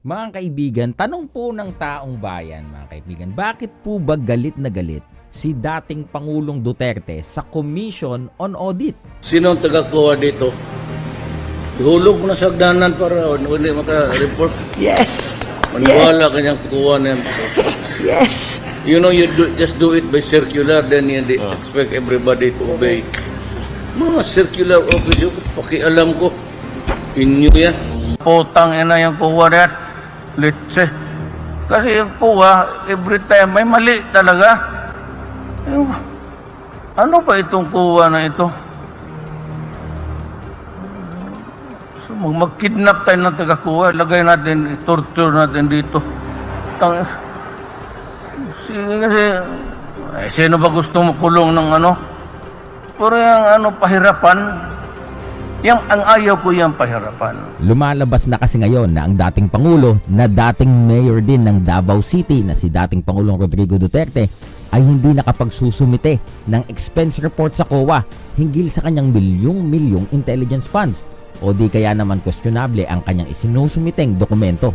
Mga kaibigan, tanong po ng taong bayan, mga kaibigan, bakit po ba galit na galit si dating Pangulong Duterte sa Commission on Audit? Sino ang taga-kuha dito? Ihulog mo na sa hagdanan para hindi maka-report. Yes. Maniwala kanyang kuha na yan. Yes. You know, just do it by circular, then you expect everybody to obey. Mga circular office, yung pakialam ko, inyo yan. Putang ina yung kuha na yan. Litse. Kasi yung kuha, every time, may mali talaga. Ano ba itong kuha na ito? So, mag-kidnap tayo ng taga-kuha, lagay natin, torture natin dito. Kasi, sino ba gusto makulong ng ano? Pero yung pahirapan, ang ayaw ko yung pahirapan. Lumalabas na kasi ngayon na ang dating Pangulo na dating mayor din ng Davao City na si dating Pangulong Rodrigo Duterte ay hindi nakapagsusumite ng expense report sa COA hinggil sa kanyang milyong-milyong intelligence funds o di kaya naman questionable ang kanyang isinusumiteng dokumento.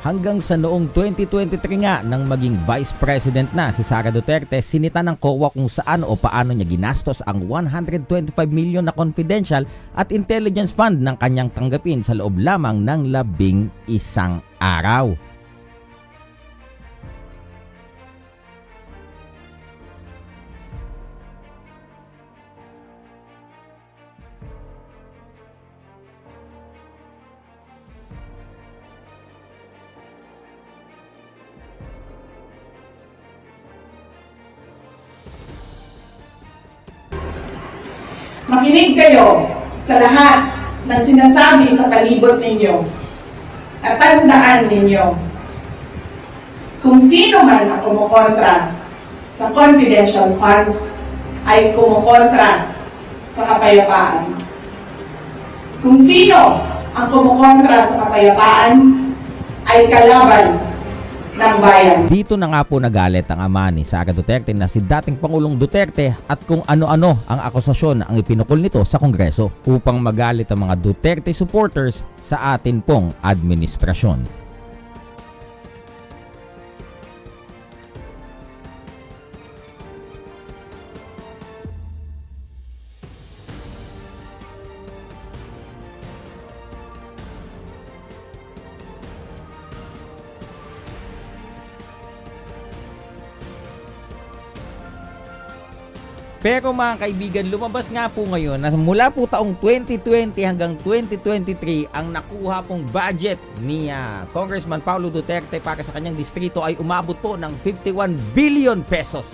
Hanggang sa noong 2023 nga nang maging Vice President na si Sara Duterte, sinita ng COA kung saan o paano niya ginastos ang 125 million na confidential at intelligence fund ng kanyang tanggapin sa loob lamang ng 11 araw. Makinig kayo sa lahat ng sinasabi sa palibot ninyo at tandaan ninyo kung sino man ang kumukontra sa confidential funds ay kumukontra sa kapayapaan. Kung sino ang kumukontra sa kapayapaan ay kalaban ng bayan. Dito na nga po nagalit ang ama ni Sara Duterte na si dating Pangulong Duterte at kung ano-ano ang akusasyon ang ipinukol nito sa Kongreso upang magalit ang mga Duterte supporters sa atin pong administrasyon. Pero mga kaibigan, lumabas nga po ngayon na mula po taong 2020 hanggang 2023 ang nakuha pong budget ni Congressman Paulo Duterte para sa kanyang distrito ay umabot po ng 51 billion pesos.